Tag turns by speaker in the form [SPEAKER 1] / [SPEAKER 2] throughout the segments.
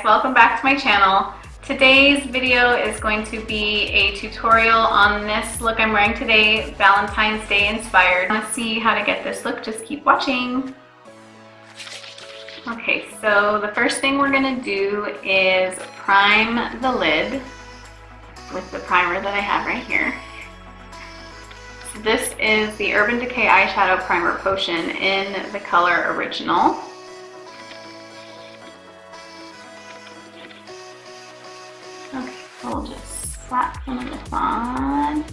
[SPEAKER 1] welcome back to my channel. Today's video is going to be a tutorial on this look I'm wearing today, Valentine's Day inspired. Want to see how to get this look? Just keep watching. Okay, so the first thing we're going to do is prime the lid with the primer that I have right here. So this is the Urban Decay Eyeshadow Primer Potion in the color Original. Okay, so we'll just slap some of this on.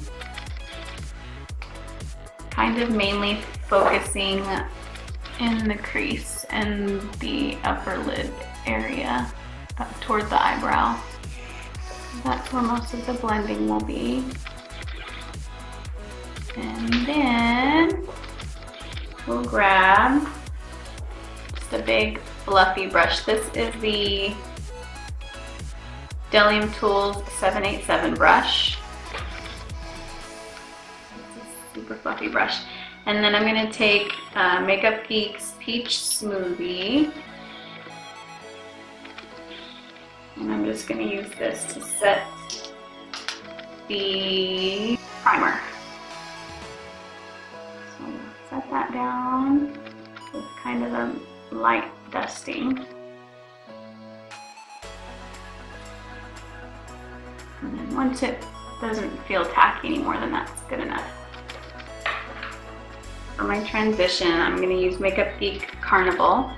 [SPEAKER 1] Kind of mainly focusing in the crease and the upper lid area up toward the eyebrow. That's where most of the blending will be. And then we'll grab just a big fluffy brush. This is the Bdellium Tools 787 brush. It's a super fluffy brush. And then I'm going to take Makeup Geek's Peach Smoothie. And I'm just going to use this to set the primer. So set that down with kind of a light dusting. And then once it doesn't feel tacky anymore, then that's good enough. For my transition, I'm going to use Makeup Geek Carnival,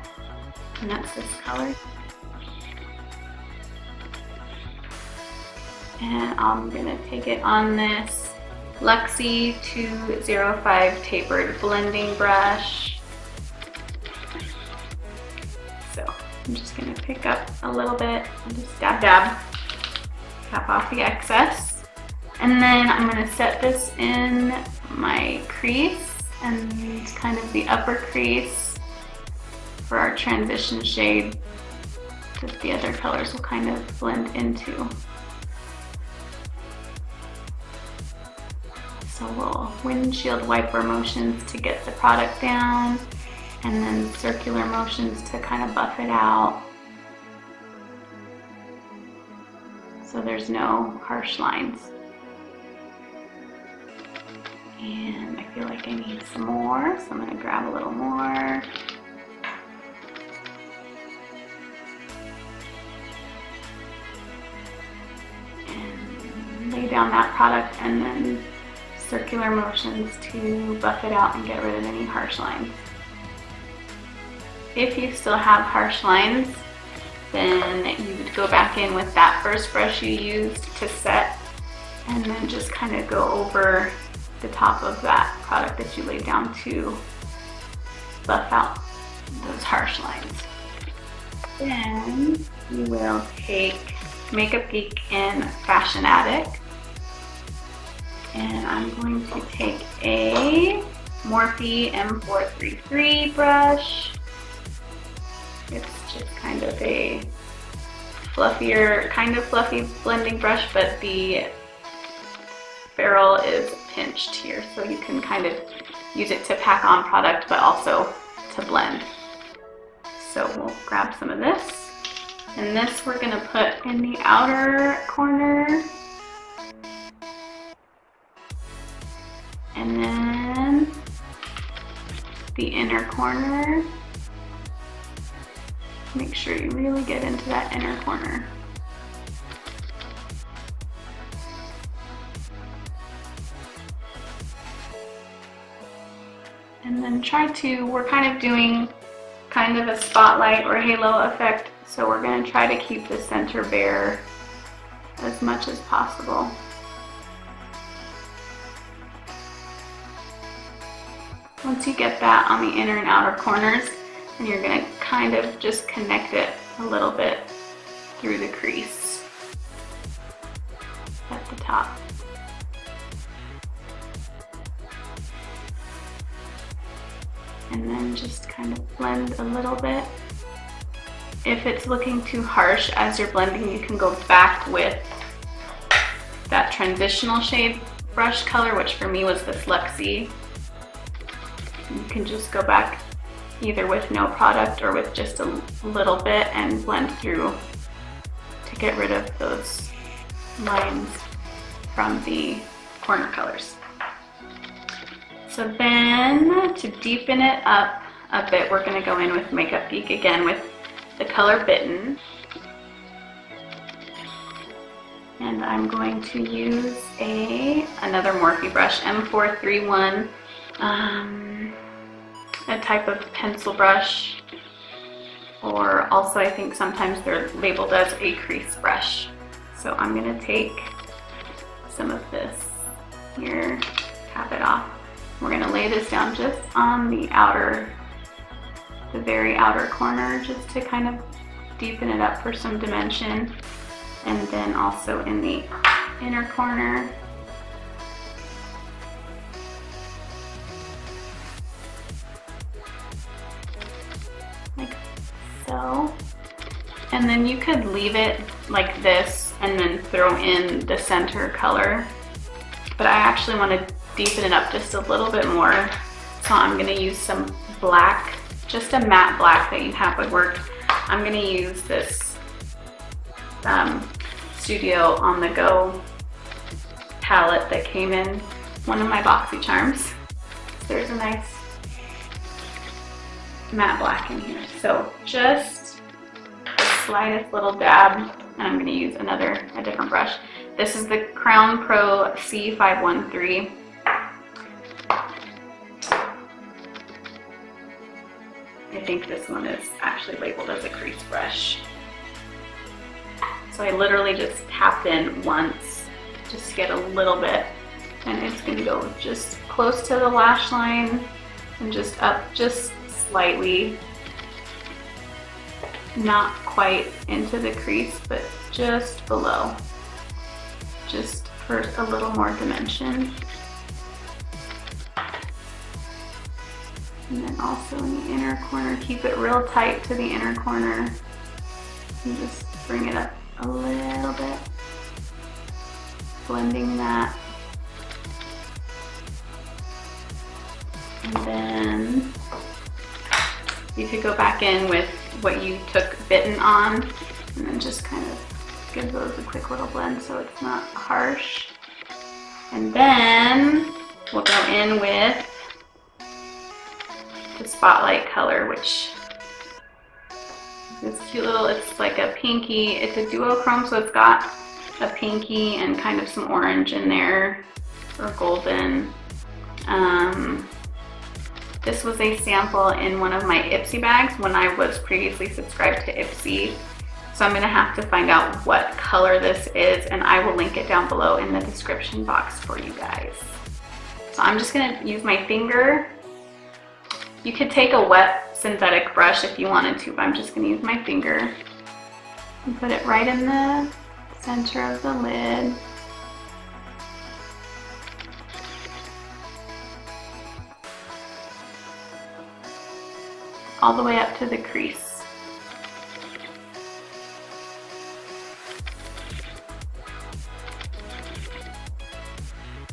[SPEAKER 1] and that's this color. And I'm going to take it on this Luxie 205 Tapered blending brush. So I'm just going to pick up a little bit and just dab, tap off the excess. And then I'm going to set this in my crease and kind of the upper crease for our transition shade that the other colors will kind of blend into. So we'll windshield wiper motions to get the product down, and then circular motions to kind of buff it out so there's no harsh lines. And I feel like I need some more, so I'm going to grab a little more. And lay down that product and then circular motions to buff it out and get rid of any harsh lines. If you still have harsh lines, then you would go back in with that first brush you used to set and then just kind of go over the top of that product that you laid down to buff out those harsh lines. Then you will take Makeup Geek in Fashion Addict, and I'm going to take a Morphe M433 brush. It's just kind of a fluffier, kind of fluffy blending brush, but the barrel is pinched here, so you can kind of use it to pack on product, but also to blend. So we'll grab some of this, and this we're gonna put in the outer corner, and then the inner corner. Make sure you really get into that inner corner. And then we're kind of doing kind of a spotlight or halo effect, so we're going to try to keep the center bare as much as possible. Once you get that on the inner and outer corners, then you're going to kind of just connect it a little bit through the crease at the top. And then just kind of blend a little bit. If it's looking too harsh as you're blending, you can go back with that transitional shade brush color, which for me was this Luxie. You can just go back either with no product or with just a little bit and blend through to get rid of those lines from the corner colors. So then to deepen it up a bit, we're going to go in with Makeup Geek again with the color Bitten. And I'm going to use another Morphe brush, M431, a type of pencil brush, or also I think sometimes they're labeled as a crease brush. So I'm going to take some of this here, tap it off. We're going to lay this down just on the very outer corner, just to kind of deepen it up for some dimension. And then also in the inner corner. Like so. And then you could leave it like this and then throw in the center color. But I actually want to deepen it up just a little bit more. So I'm going to use some black, just a matte black that you have would work. I'm going to use this Studio On The Go palette that came in one of my BoxyCharms. There's a nice matte black in here. So just the slightest little dab, and I'm going to use a different brush. This is the Crowne C513. I think this one is actually labeled as a crease brush. So I literally just tapped in once just to get a little bit, and it's going to go just close to the lash line and just up just slightly, not quite into the crease, but just below, just for a little more dimension. And then also in the inner corner, keep it real tight to the inner corner and just bring it up a little bit, blending that. And then you could go back in with what you took Bitten on and then just kind of give those a quick little blend so it's not harsh. And then we'll go in with the Spotlight color, which is cute little, it's like a pinky, it's a duochrome, so it's got a pinky and kind of some orange in there, or golden. This was a sample in one of my Ipsy bags when I was previously subscribed to Ipsy. So I'm gonna have to find out what color this is, and I will link it down below in the description box for you guys. So I'm just gonna use my finger. You could take a wet synthetic brush if you wanted to, but I'm just gonna use my finger and put it right in the center of the lid. All the way up to the crease.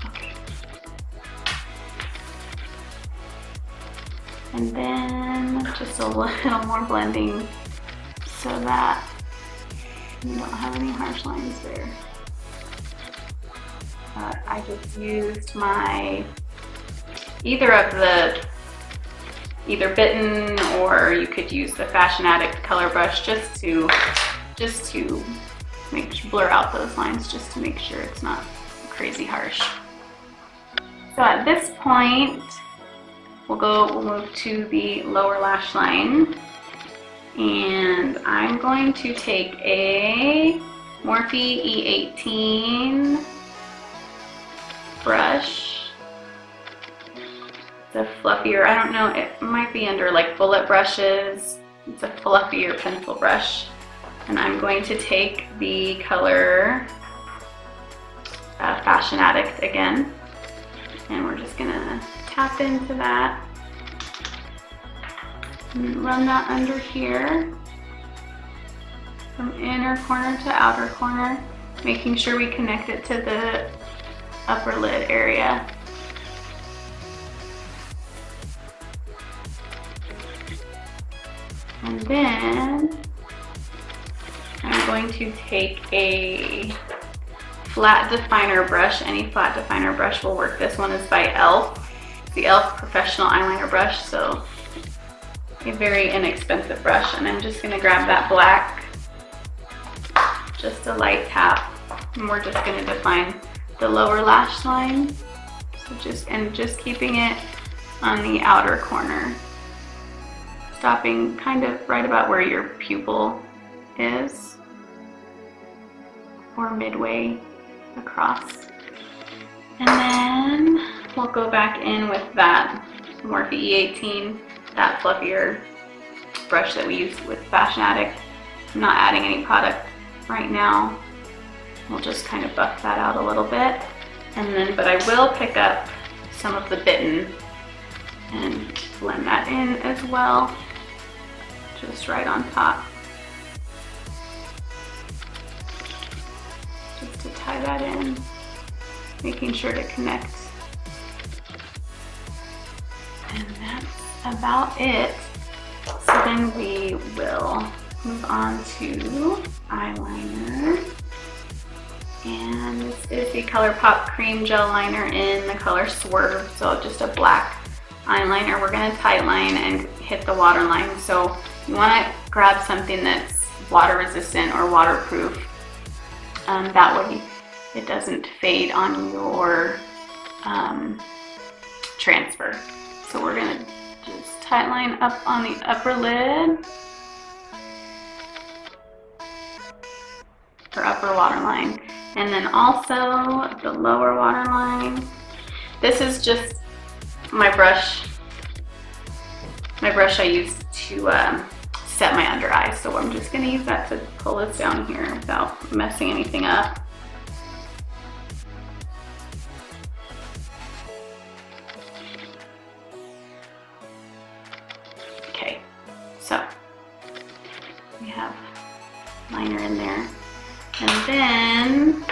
[SPEAKER 1] Okay. And then just a little more blending so that you don't have any harsh lines there. I just used my either Bitten, or you could use the Fashion Addict color brush just to blur out those lines, just to make sure it's not crazy harsh. So at this point, we'll move to the lower lash line, and I'm going to take a Morphe E18 brush. The fluffier, I don't know, it might be under like bullet brushes. It's a fluffier pencil brush. And I'm going to take the color Fashion Addict again. And we're just gonna tap into that. And run that under here. From inner corner to outer corner. Making sure we connect it to the upper lid area. And then I'm going to take a flat definer brush. Any flat definer brush will work. This one is by e.l.f. It's the e.l.f. Professional Eyeliner Brush, so a very inexpensive brush. And I'm just gonna grab that black, just a light tap, and we're just gonna define the lower lash line. So just keeping it on the outer corner, stopping kind of right about where your pupil is, or midway across. And then we'll go back in with that Morphe E18, that fluffier brush that we used with Fashion Addict. I'm not adding any product right now. We'll just kind of buff that out a little bit. And then, but I will pick up some of the Bitten and blend that in as well, just right on top. Just to tie that in, making sure to connect. And that's about it. So then we will move on to eyeliner. And this is the Colourpop Cream Gel Liner in the color Swerve. So just a black eyeliner. We're gonna tight line and hit the waterline. So you wanna grab something that's water resistant or waterproof. That way it doesn't fade on you or transfer. So we're gonna just tight line up on the upper lid, or upper waterline. And then also the lower waterline. This is just my brush I use to set my under eye. So I'm just gonna use that to pull this down here without messing anything up. Okay, so we have liner in there. And then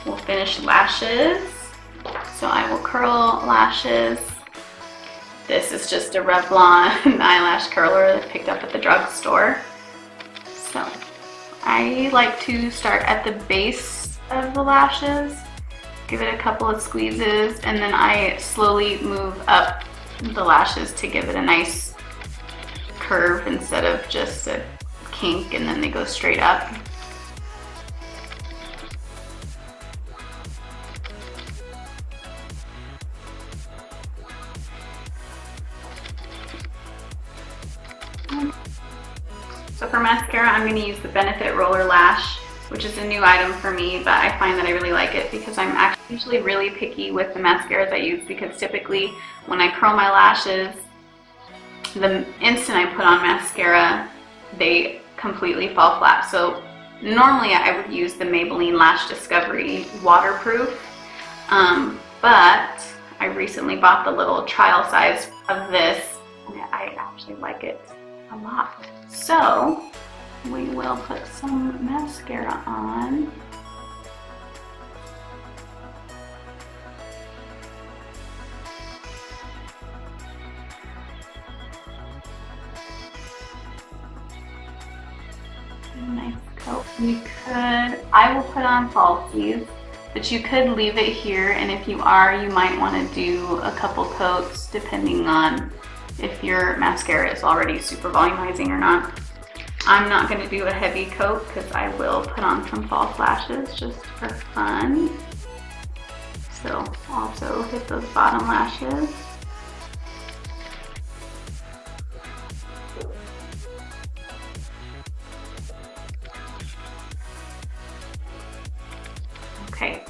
[SPEAKER 1] we'll finish lashes. So I will curl lashes. This is just a Revlon eyelash curler that I picked up at the drugstore. So I like to start at the base of the lashes, give it a couple of squeezes, and then I slowly move up the lashes to give it a nice curve instead of just a kink and then they go straight up. So for mascara, I'm going to use the Benefit Roller Lash, which is a new item for me, but I find that I really like it because I'm actually usually really picky with the mascaras I use, because typically when I curl my lashes, the instant I put on mascara, they completely fall flat. So normally I would use the Maybelline Lash Discovery Waterproof, but I recently bought the little trial size of this, and I actually like it a lot. So we will put some mascara on. Nice coat. You could, I will put on falsies, but you could leave it here, and if you are, you might want to do a couple coats depending on if your mascara is already super volumizing or not. I'm not going to do a heavy coat because I will put on some false lashes just for fun. So also hit those bottom lashes. Okay,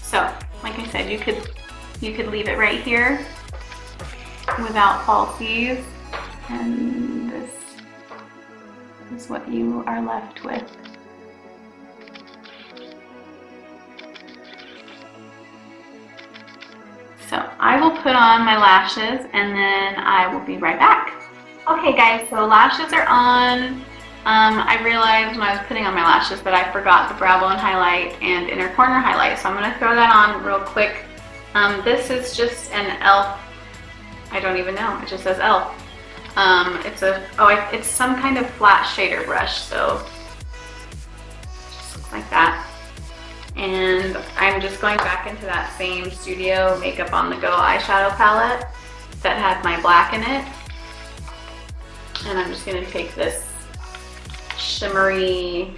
[SPEAKER 1] so like I said, you could leave it right here without falsies, and this is what you are left with. So I will put on my lashes and then I will be right back. Okay guys, so lashes are on. I realized when I was putting on my lashes that I forgot the brow bone highlight and inner corner highlight, so I'm going to throw that on real quick. This is just an e.l.f. I don't even know, it just says e.l.f. It's some kind of flat shader brush, so like that. And I'm just going back into that same Studio Makeup on the Go eyeshadow palette that had my black in it. And I'm just gonna take this shimmery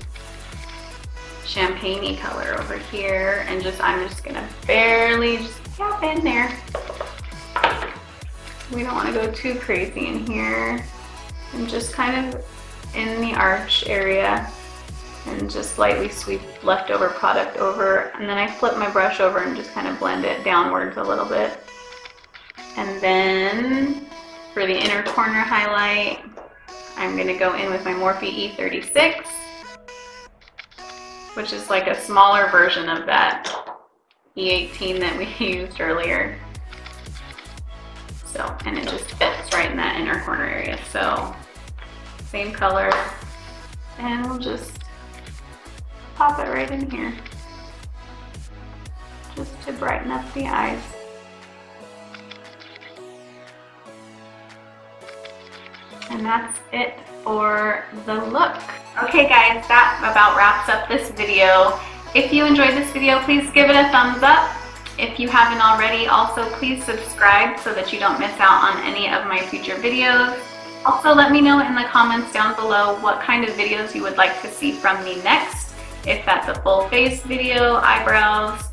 [SPEAKER 1] champagne-y color over here and I'm just gonna barely just tap in there. We don't want to go too crazy in here. And just kind of in the arch area and just lightly sweep leftover product over. And then I flip my brush over and just kind of blend it downwards a little bit. And then for the inner corner highlight, I'm gonna go in with my Morphe E36, which is like a smaller version of that E18 that we used earlier. So, and it just fits right in that inner corner area. So, same color, and we'll just pop it right in here, just to brighten up the eyes. And that's it for the look. Okay guys, that about wraps up this video. If you enjoyed this video, please give it a thumbs up. If you haven't already, also please subscribe so that you don't miss out on any of my future videos. Also let me know in the comments down below what kind of videos you would like to see from me next. If that's a full face video, eyebrows,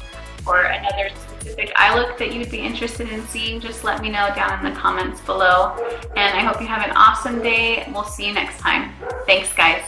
[SPEAKER 1] or another specific eye look that you'd be interested in seeing, just let me know down in the comments below. And I hope you have an awesome day. We'll see you next time. Thanks guys.